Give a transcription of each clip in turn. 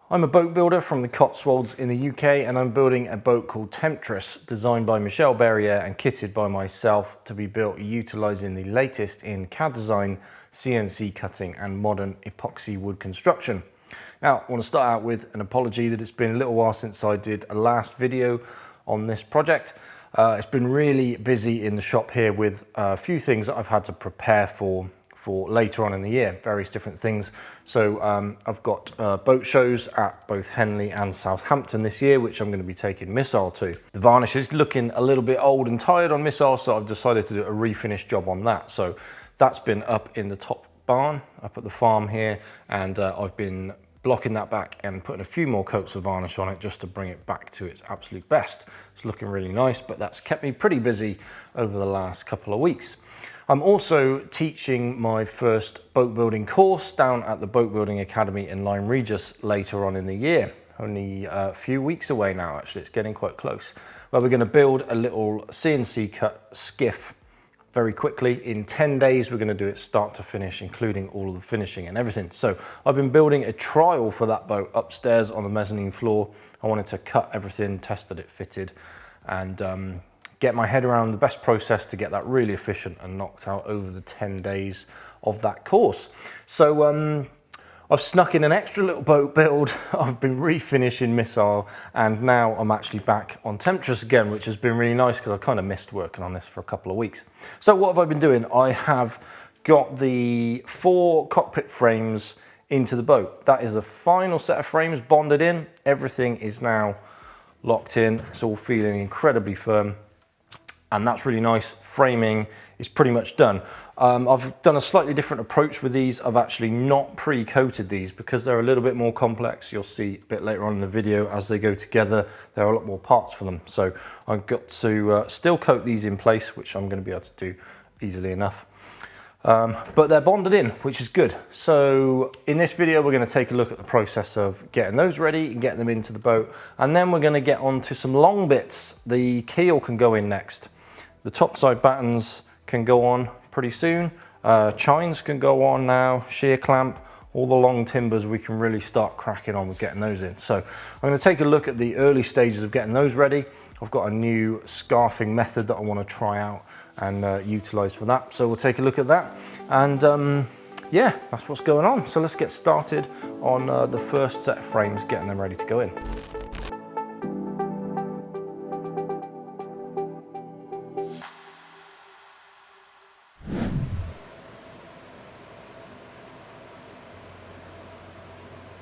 I'm a boat builder from the Cotswolds in the UK, and I'm building a boat called Temptress, designed by Michelle Berrier and kitted by myself to be built utilising the latest in CAD design, CNC cutting and modern epoxy wood construction. Now, I want to start out with an apology that it's been a little while since I did a last video on this project. It's been really busy in the shop here with a few things that I've had to prepare for later on in the year, various different things. So I've got boat shows at both Henley and Southampton this year, which I'm going to be taking Missile to. The varnish is looking a little bit old and tired on Missile, so I've decided to do a refinish job on that. So that's been up in the top barn, up at the farm here, and I've been blocking that back and putting a few more coats of varnish on it just to bring it back to its absolute best. It's looking really nice, but that's kept me pretty busy over the last couple of weeks. I'm also teaching my first boat building course down at the Boatbuilding Academy in Lyme Regis later on in the year. Only a few weeks away now, actually, it's getting quite close. Where we're going to build a little CNC cut skiff very quickly. In 10 days, we're going to do it start to finish, including all of the finishing and everything. So I've been building a trial for that boat upstairs on the mezzanine floor. I wanted to cut everything, test that it fitted, and get my head around the best process to get that really efficient and knocked out over the 10 days of that course. So I've snuck in an extra little boat build. I've been refinishing Missile, and now I'm actually back on Temptress again, which has been really nice because I kind of missed working on this for a couple of weeks. So what have I been doing? I have got the 4 cockpit frames into the boat. That is the final set of frames bonded in. Everything is now locked in. It's all feeling incredibly firm, and that's really nice. Framing is pretty much done. I've done a slightly different approach with these. I've actually not pre-coated these because they're a little bit more complex. You'll see a bit later on in the video as they go together, there are a lot more parts for them. So I've got to still coat these in place, which I'm going to be able to do easily enough. But they're bonded in, which is good. So in this video, we're going to take a look at the process of getting those ready and getting them into the boat. And then we're going to get on to some long bits. The keel can go in next. The topside battens can go on pretty soon. Chines can go on now, shear clamp, all the long timbers, we can really start cracking on with getting those in. So I'm going to take a look at the early stages of getting those ready. I've got a new scarfing method that I want to try out and utilize for that. So we'll take a look at that. And yeah, that's what's going on. So let's get started on the first set of frames, getting them ready to go in.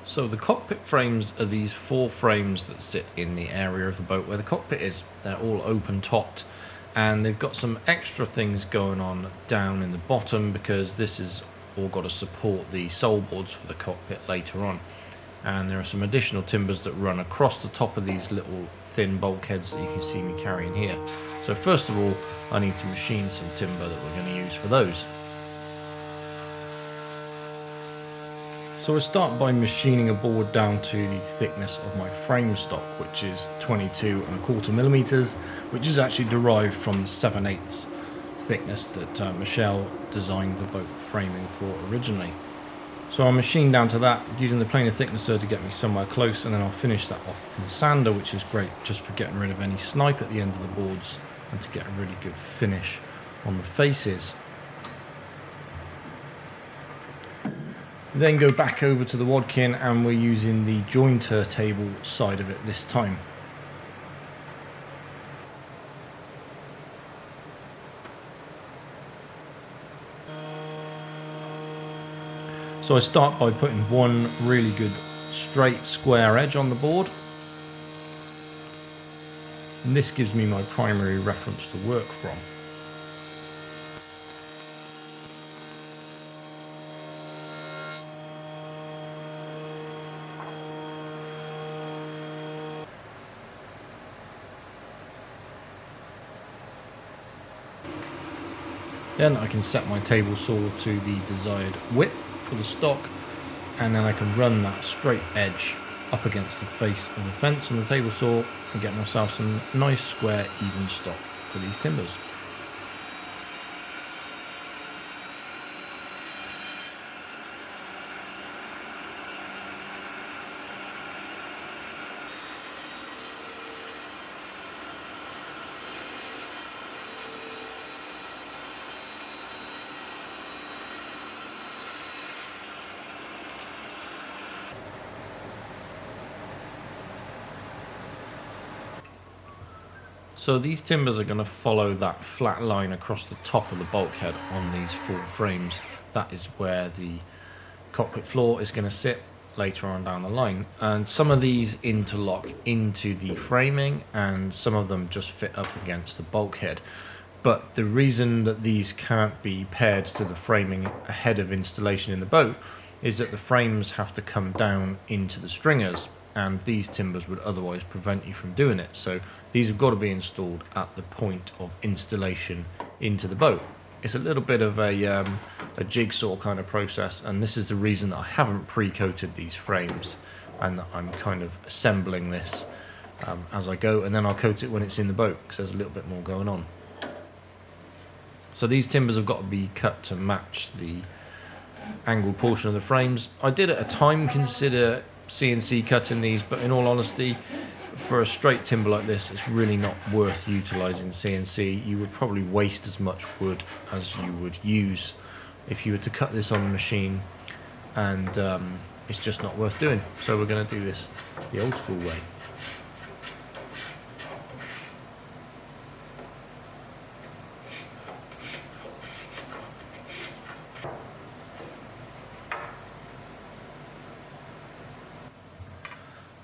So the cockpit frames are these 4 frames that sit in the area of the boat where the cockpit is. They're all open topped, and they've got some extra things going on down in the bottom because this is all got to support the sole boards for the cockpit later on. And there are some additional timbers that run across the top of these little thin bulkheads that you can see me carrying here. So first of all, I need to machine some timber that we're going to use for those. So I start by machining a board down to the thickness of my frame stock, which is 22¼ millimeters, which is actually derived from the 7/8 thickness that Michelle designed the boat framing for originally. So I'll machine down to that using the planer thicknesser to get me somewhere close, and then I'll finish that off in the sander, which is great just for getting rid of any snipe at the end of the boards and to get a really good finish on the faces. Then go back over to the wadkin, and we're using the jointer table side of it this time. So I start by putting one really good straight square edge on the board. And this gives me my primary reference to work from. Then I can set my table saw to the desired width for the stock, and then I can run that straight edge up against the face of the fence on the table saw and get myself some nice square even stock for these timbers. So these timbers are going to follow that flat line across the top of the bulkhead on these full frames. That is where the cockpit floor is going to sit later on down the line, and some of these interlock into the framing and some of them just fit up against the bulkhead. But the reason that these can't be paired to the framing ahead of installation in the boat is that the frames have to come down into the stringers, and these timbers would otherwise prevent you from doing it. So these have got to be installed at the point of installation into the boat. It's a little bit of a jigsaw kind of process, and this is the reason that I haven't pre-coated these frames, and that I'm kind of assembling this as I go, and then I'll coat it when it's in the boat because there's a little bit more going on. So these timbers have got to be cut to match the angled portion of the frames. I did at a time consider CNC cutting these, but in all honesty, for a straight timber like this, it's really not worth utilising CNC. You would probably waste as much wood as you would use if you were to cut this on the machine, and it's just not worth doing. So we're going to do this the old school way.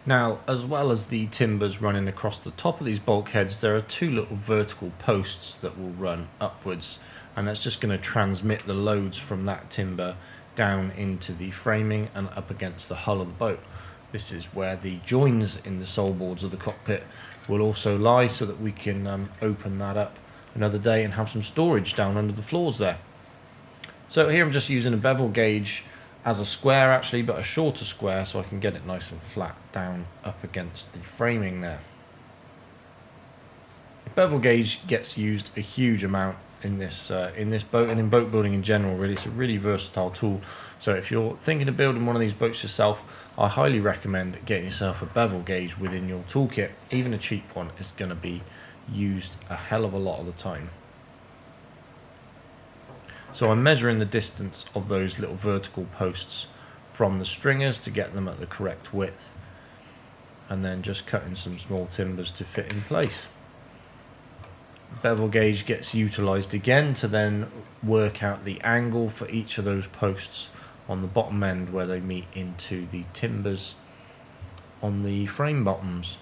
Now, as well as the timbers running across the top of these bulkheads, there are two little vertical posts that will run upwards, and that's just going to transmit the loads from that timber down into the framing and up against the hull of the boat. This is where the joins in the sole boards of the cockpit will also lie, so that we can open that up another day and have some storage down under the floors there. So here I'm just using a bevel gauge as a square actually, but a shorter square, so I can get it nice and flat down up against the framing there. The bevel gauge gets used a huge amount in this boat and in boat building in general. Really, it's a really versatile tool. So if you're thinking of building one of these boats yourself, I highly recommend getting yourself a bevel gauge within your toolkit. Even a cheap one is going to be used a hell of a lot of the time. So I'm measuring the distance of those little vertical posts from the stringers to get them at the correct width, and then just cutting some small timbers to fit in place. Bevel gauge gets utilised again to then work out the angle for each of those posts on the bottom end where they meet into the timbers on the frame bottoms.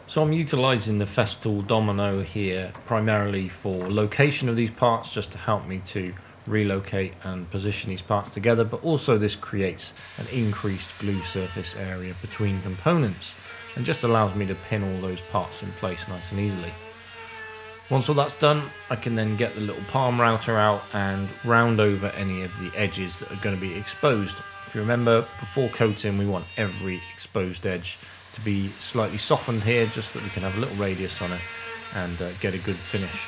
So I'm utilising the Festool Domino here primarily for location of these parts, just to help me to relocate and position these parts together, but also this creates an increased glue surface area between components and just allows me to pin all those parts in place nice and easily. Once all that's done, I can then get the little palm router out and round over any of the edges that are going to be exposed. If you remember, before coating we want every exposed edge to be slightly softened here, just so that we can have a little radius on it and get a good finish.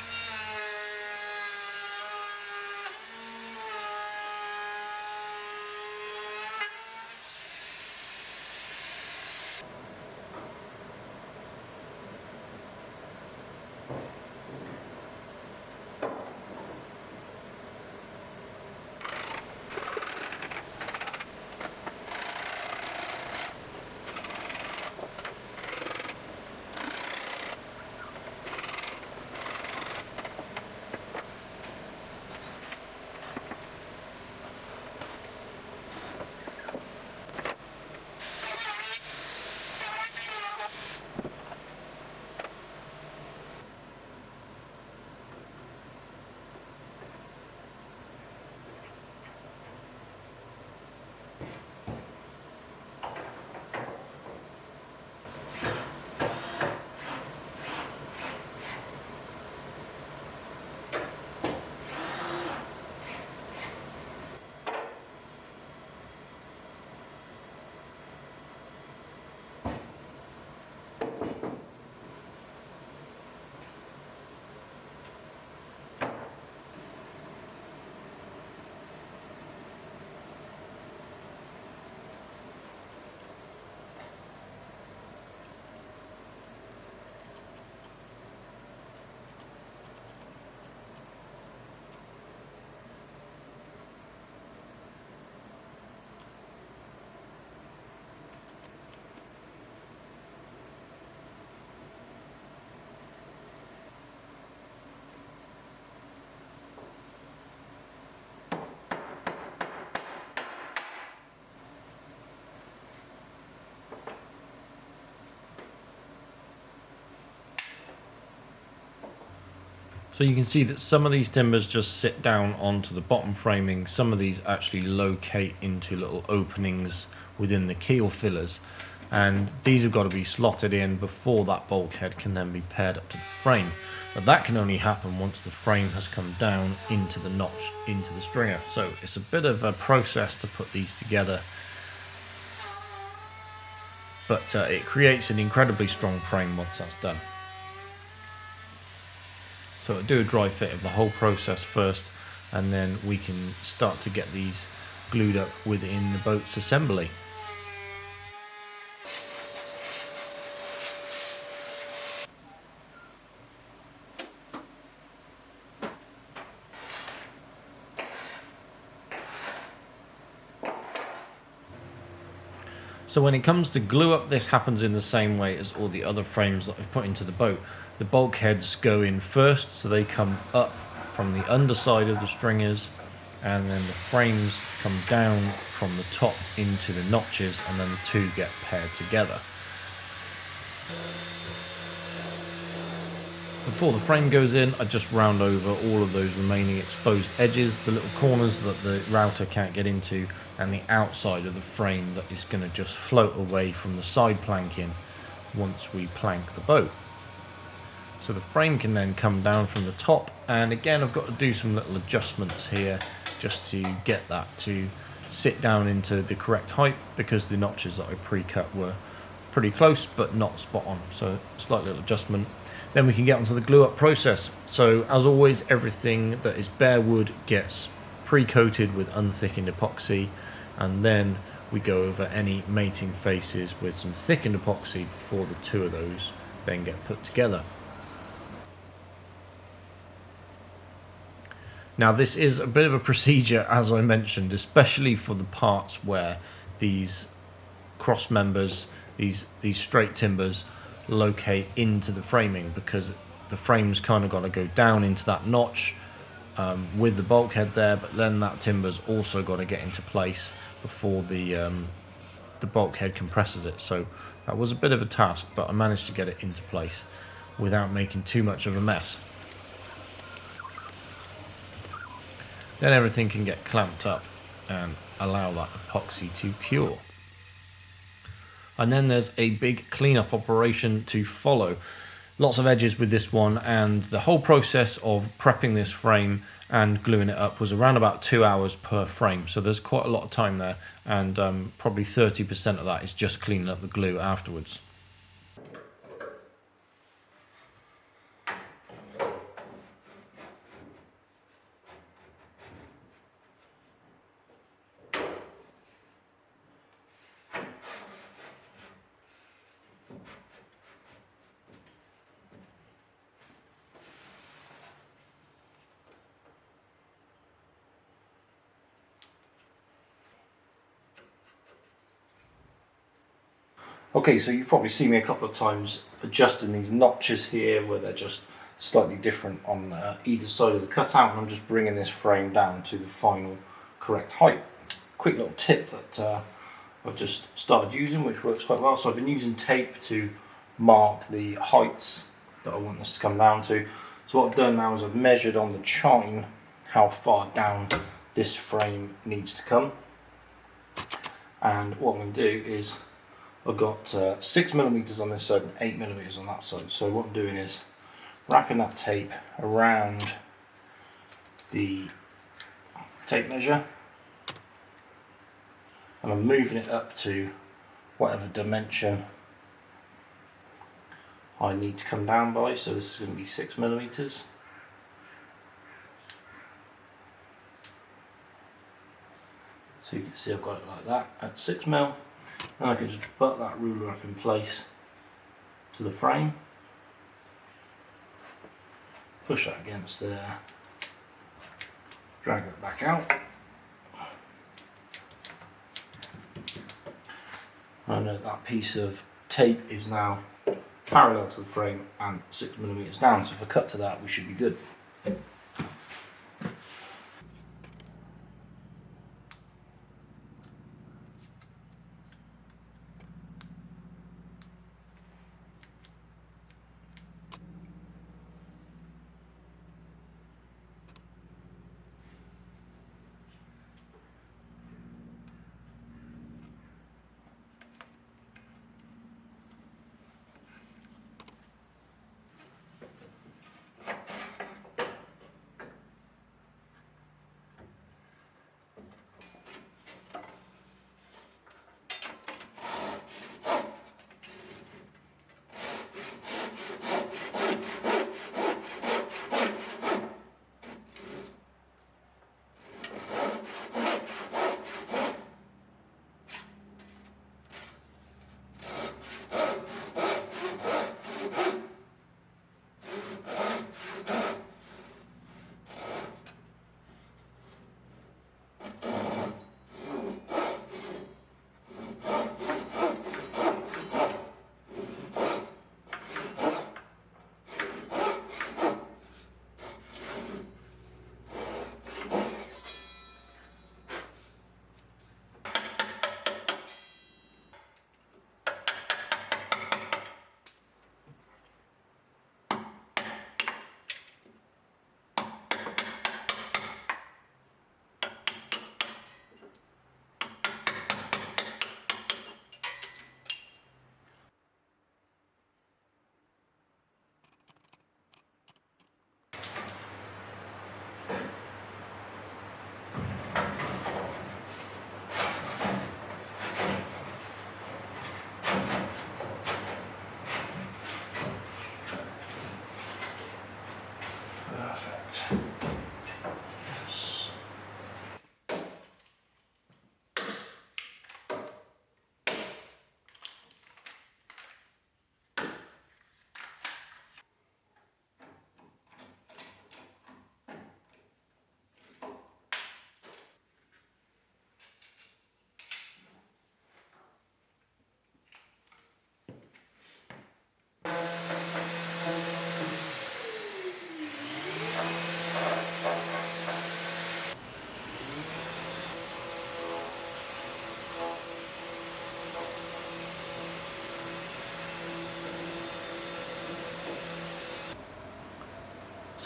So you can see that some of these timbers just sit down onto the bottom framing. Some of these actually locate into little openings within the keel fillers. And these have got to be slotted in before that bulkhead can then be paired up to the frame. But that can only happen once the frame has come down into the notch, into the stringer. So it's a bit of a process to put these together. But it creates an incredibly strong frame once that's done. So I'll do a dry fit of the whole process first, and then we can start to get these glued up within the boat's assembly. So when it comes to glue up, this happens in the same way as all the other frames that I've put into the boat. The bulkheads go in first, so they come up from the underside of the stringers, and then the frames come down from the top into the notches, and then the two get paired together. Before the frame goes in, I just round over all of those remaining exposed edges, the little corners that the router can't get into, and the outside of the frame that is going to just float away from the side planking once we plank the boat. So the frame can then come down from the top, and again I've got to do some little adjustments here just to get that to sit down into the correct height, because the notches that I pre-cut were pretty close but not spot on, so slight little adjustment. Then we can get onto the glue up process. So as always, everything that is bare wood gets pre-coated with unthickened epoxy, and then we go over any mating faces with some thickened epoxy before the two of those then get put together. Now this is a bit of a procedure, as I mentioned, especially for the parts where these cross members, these straight timbers locate into the framing, because the frame's kind of got to go down into that notch with the bulkhead there, but then that timber's also got to get into place before the bulkhead compresses it. So that was a bit of a task, but I managed to get it into place without making too much of a mess. Then everything can get clamped up and allow that epoxy to cure. And then there's a big cleanup operation to follow. Lots of edges with this one, and the whole process of prepping this frame and gluing it up was around about 2 hours per frame. So there's quite a lot of time there, and probably 30% of that is just cleaning up the glue afterwards. Okay, so you've probably seen me a couple of times adjusting these notches here, where they're just slightly different on either side of the cutout, and I'm just bringing this frame down to the final correct height. Quick little tip that I've just started using, which works quite well. So I've been using tape to mark the heights that I want this to come down to. So what I've done now is I've measured on the chine how far down this frame needs to come, and what I'm going to do is I've got 6mm on this side and 8mm on that side. So what I'm doing is wrapping that tape around the tape measure, and I'm moving it up to whatever dimension I need to come down by. So this is going to be 6mm. So you can see I've got it like that at 6mm. And I can just butt that ruler up in place to the frame, push that against there, drag it back out, and that piece of tape is now parallel to the frame and 6mm down. So if I cut to that, we should be good.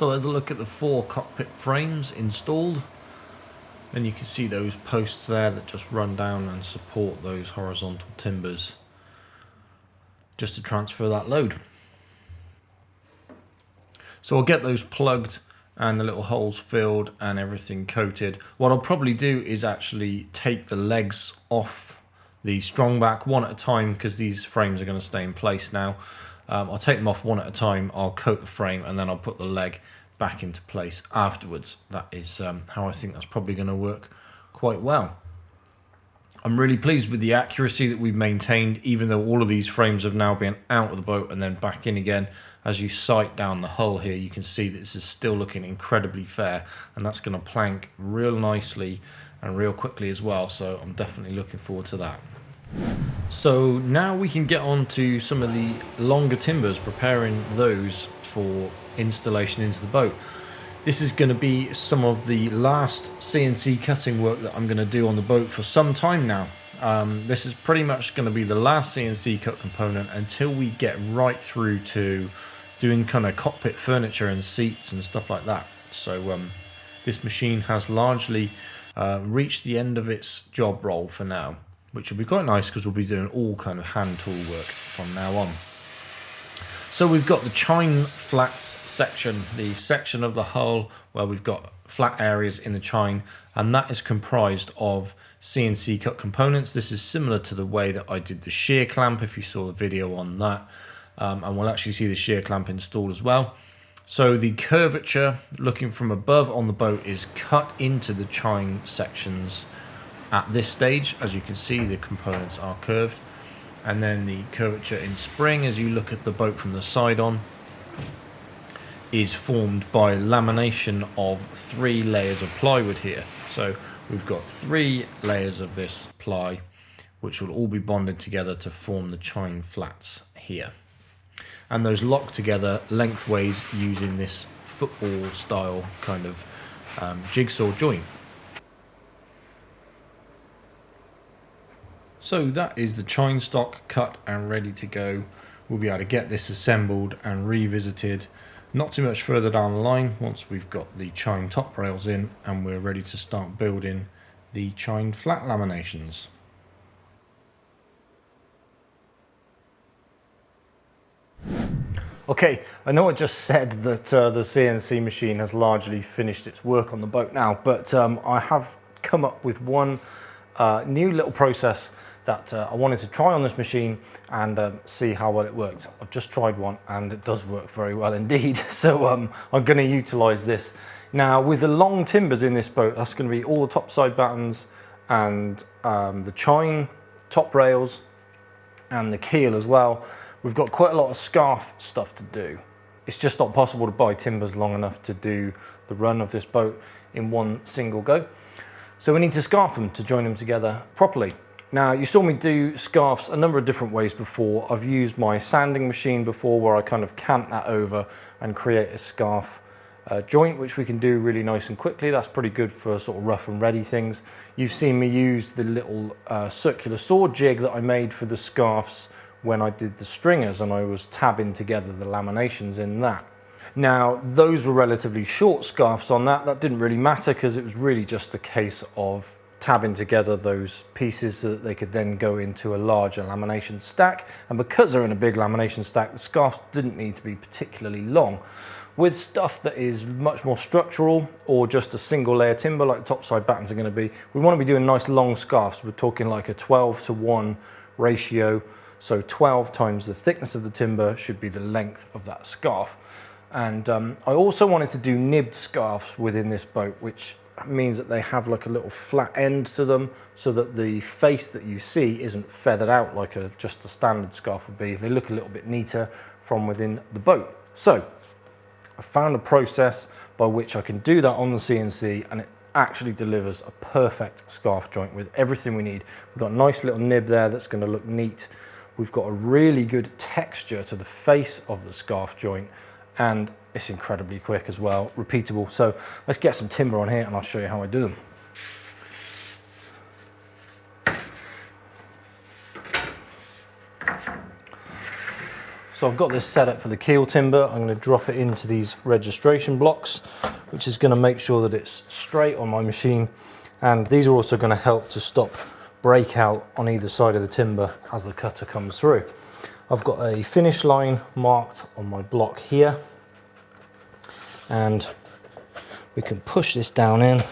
So as a look at the 4 cockpit frames installed, then you can see those posts there that just run down and support those horizontal timbers just to transfer that load. So I'll get those plugged and the little holes filled and everything coated. What I'll probably do is actually take the legs off the strong back one at a time, because these frames are going to stay in place now. I'll take them off one at a time, I'll coat the frame, and then I'll put the leg back into place afterwards. That is how I think that's probably going to work quite well. I'm really pleased with the accuracy that we've maintained, even though all of these frames have now been out of the boat and then back in again. As you sight down the hull here, you can see that this is still looking incredibly fair, and that's going to plank real nicely and real quickly as well, so I'm definitely looking forward to that. So now we can get on to some of the longer timbers, preparing those for installation into the boat. This is going to be some of the last CNC cutting work that I'm going to do on the boat for some time now. This is pretty much going to be the last CNC cut component until we get right through to doing kind of cockpit furniture and seats and stuff like that. So this machine has largely reached the end of its job role for now, which will be quite nice because we'll be doing all kind of hand tool work from now on. So we've got the chine flats section, the section of the hull where we've got flat areas in the chine, and that is comprised of CNC cut components. This is similar to the way that I did the shear clamp, if you saw the video on that, and we'll actually see the shear clamp installed as well. So the curvature looking from above on the boat is cut into the chine sections at this stage. As you can see, the components are curved. And then the curvature in spring, as you look at the boat from the side on, is formed by lamination of 3 layers of plywood here. So we've got 3 layers of this ply, which will all be bonded together to form the chine flats here. And those lock together lengthways using this football style kind of jigsaw joint. So that is the chine stock cut and ready to go. We'll be able to get this assembled and revisited not too much further down the line once we've got the chine top rails in and we're ready to start building the chine flat laminations. Okay, I know I just said that the CNC machine has largely finished its work on the boat now, but I have come up with one new little process that I wanted to try on this machine and see how well it works. I've just tried one and it does work very well indeed. So I'm going to utilize this. Now with the long timbers in this boat, that's going to be all the topside battens and the chine top rails and the keel as well. We've got quite a lot of scarf stuff to do. It's just not possible to buy timbers long enough to do the run of this boat in one single go. So we need to scarf them to join them together properly. Now you saw me do scarves a number of different ways before. I've used my sanding machine before where I kind of cant that over and create a scarf joint, which we can do really nice and quickly. That's pretty good for sort of rough and ready things. You've seen me use the little circular saw jig that I made for the scarves when I did the stringers, and I was tabbing together the laminations in that. Now those were relatively short scarves on that. That didn't really matter because it was really just a case of tabbing together those pieces so that they could then go into a larger lamination stack. And because they're in a big lamination stack, the scarves didn't need to be particularly long. With stuff that is much more structural or just a single layer timber like the topside battens are going to be, we want to be doing nice long scarves. We're talking like a 12:1 ratio. So 12 times the thickness of the timber should be the length of that scarf. And I also wanted to do nibbed scarves within this boat, which means that they have like a little flat end to them so that the face that you see isn't feathered out like just a standard scarf would be. They look a little bit neater from within the boat. So I found a process by which I can do that on the CNC, and it actually delivers a perfect scarf joint with everything we need. We've got a nice little nib there that's going to look neat. We've got a really good texture to the face of the scarf joint, and it's incredibly quick as well, repeatable. So let's get some timber on here and I'll show you how I do them. So I've got this set up for the keel timber. I'm going to drop it into these registration blocks, which is going to make sure that it's straight on my machine. And these are also going to help to stop breakout on either side of the timber as the cutter comes through. I've got a finish line marked on my block here, and we can push this down in.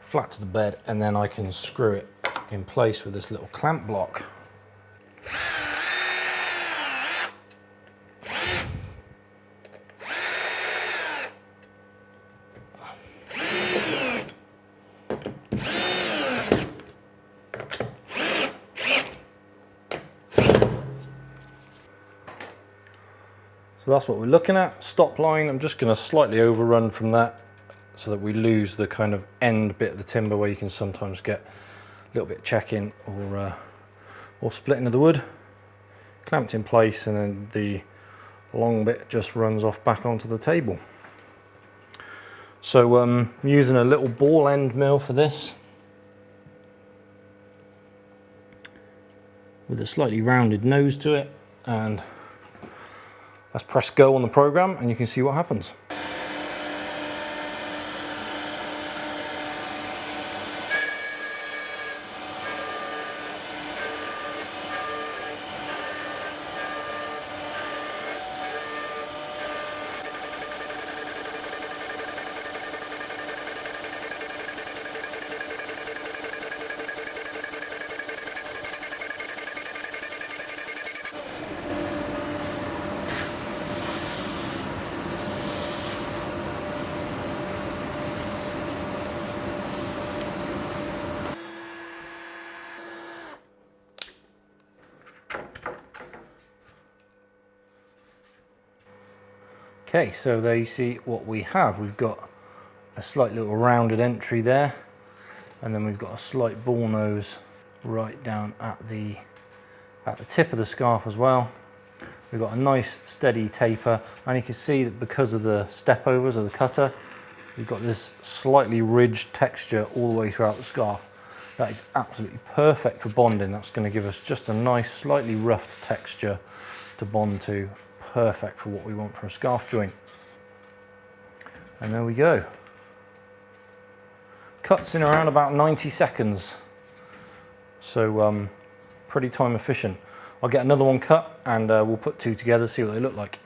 Flat to the bed, and then I can screw it in place with this little clamp block. So that's what we're looking at. Stop line, I'm just going to slightly overrun from that so that we lose the kind of end bit of the timber where you can sometimes get a little bit of checking or splitting of the wood. Clamped in place, and then the long bit just runs off back onto the table. So I'm using a little ball end mill for this, with a slightly rounded nose to it, and let's press go on the program and you can see what happens. Okay, so there you see what we have. We've got a slight little rounded entry there, and then we've got a slight ball nose right down at the tip of the scarf as well. We've got a nice steady taper, and you can see that because of the step overs of the cutter, we've got this slightly ridged texture all the way throughout the scarf. That is absolutely perfect for bonding. That's going to give us just a nice slightly roughed texture to bond to. Perfect for what we want for a scarf joint. And there we go. Cuts in around about 90 seconds. So pretty time efficient. I'll get another one cut and we'll put two together, see what they look like.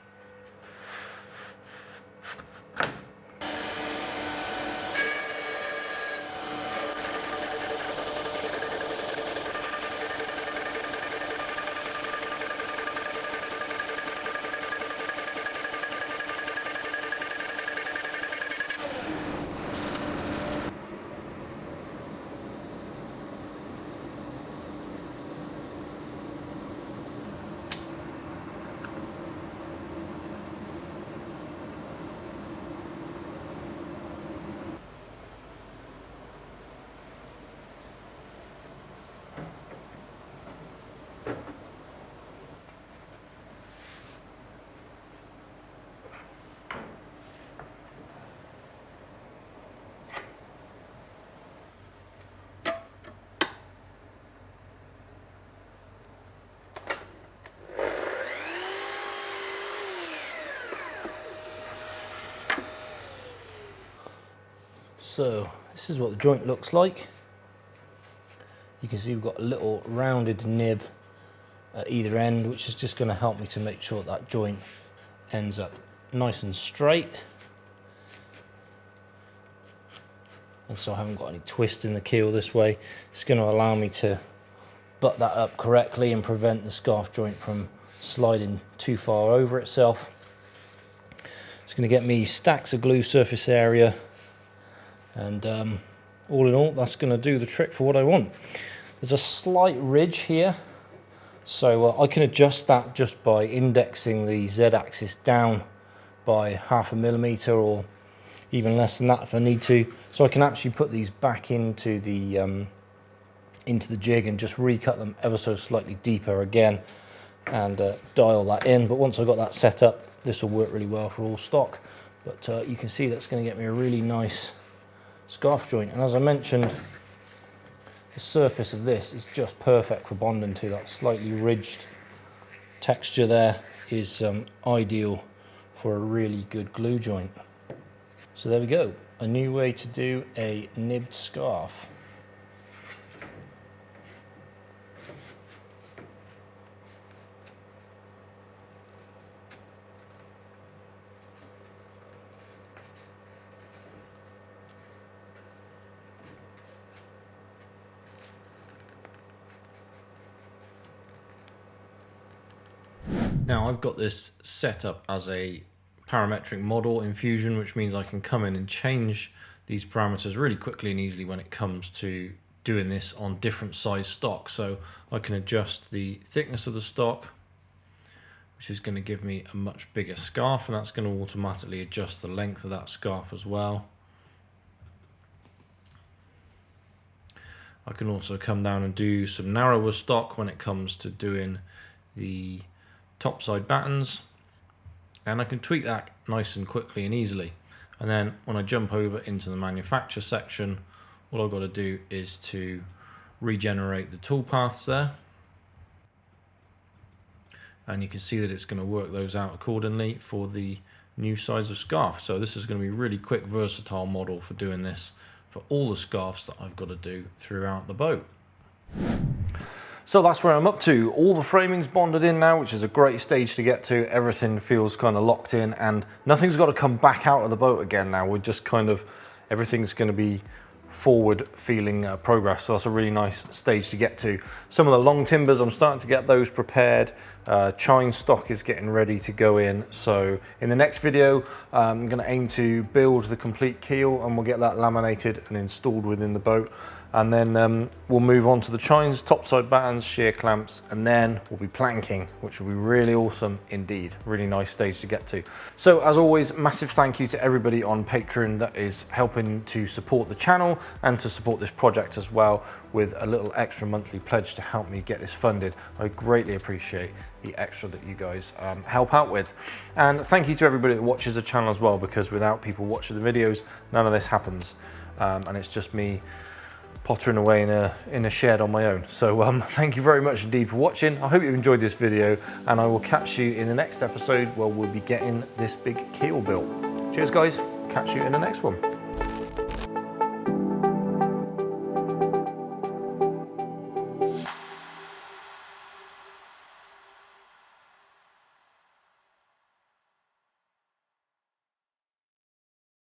So this is what the joint looks like. You can see we've got a little rounded nib at either end, which is just going to help me to make sure that joint ends up nice and straight. And so I haven't got any twist in the keel this way. It's going to allow me to butt that up correctly and prevent the scarf joint from sliding too far over itself. It's going to get me stacks of glue surface area, and all in all, that's going to do the trick for what I want. There's a slight ridge here, so I can adjust that just by indexing the Z-axis down by 0.5 millimeter or even less than that if I need to. So I can actually put these back into the jig and just recut them ever so slightly deeper again and dial that in. But once I've got that set up, this will work really well for all stock. But you can see that's going to get me a really nice scarf joint. And as I mentioned, the surface of this is just perfect for bonding to. That slightly ridged texture there is ideal for a really good glue joint. So there we go, a new way to do a nibbed scarf. Now I've got this set up as a parametric model in Fusion, which means I can come in and change these parameters really quickly and easily when it comes to doing this on different size stock. So I can adjust the thickness of the stock, which is going to give me a much bigger scarf, and that's going to automatically adjust the length of that scarf as well. I can also come down and do some narrower stock when it comes to doing the top side battens, and I can tweak that nice and quickly and easily. And then when I jump over into the manufacture section, all I've got to do is to regenerate the toolpaths there, and you can see that it's going to work those out accordingly for the new size of scarf. So this is going to be a really quick, versatile model for doing this for all the scarves that I've got to do throughout the boat. So that's where I'm up to. All the framing's bonded in now, which is a great stage to get to. Everything feels kind of locked in and nothing's got to come back out of the boat again now. We're just kind of, everything's going to be forward feeling progress. So that's a really nice stage to get to. Some of the long timbers, I'm starting to get those prepared. Chine stock is getting ready to go in. So in the next video, I'm going to aim to build the complete keel and we'll get that laminated and installed within the boat. And then we'll move on to the chines, topside battens, shear clamps, and then we'll be planking, which will be really awesome indeed. Really nice stage to get to. So as always, massive thank you to everybody on Patreon that is helping to support the channel and to support this project as well, with a little extra monthly pledge to help me get this funded. I greatly appreciate the extra that you guys help out with. And thank you to everybody that watches the channel as well, because without people watching the videos, none of this happens. And it's just me pottering away in a shed on my own. So thank you very much indeed for watching. I hope you've enjoyed this video, and I will catch you in the next episode where we'll be getting this big keel built. Cheers guys, catch you in the next one.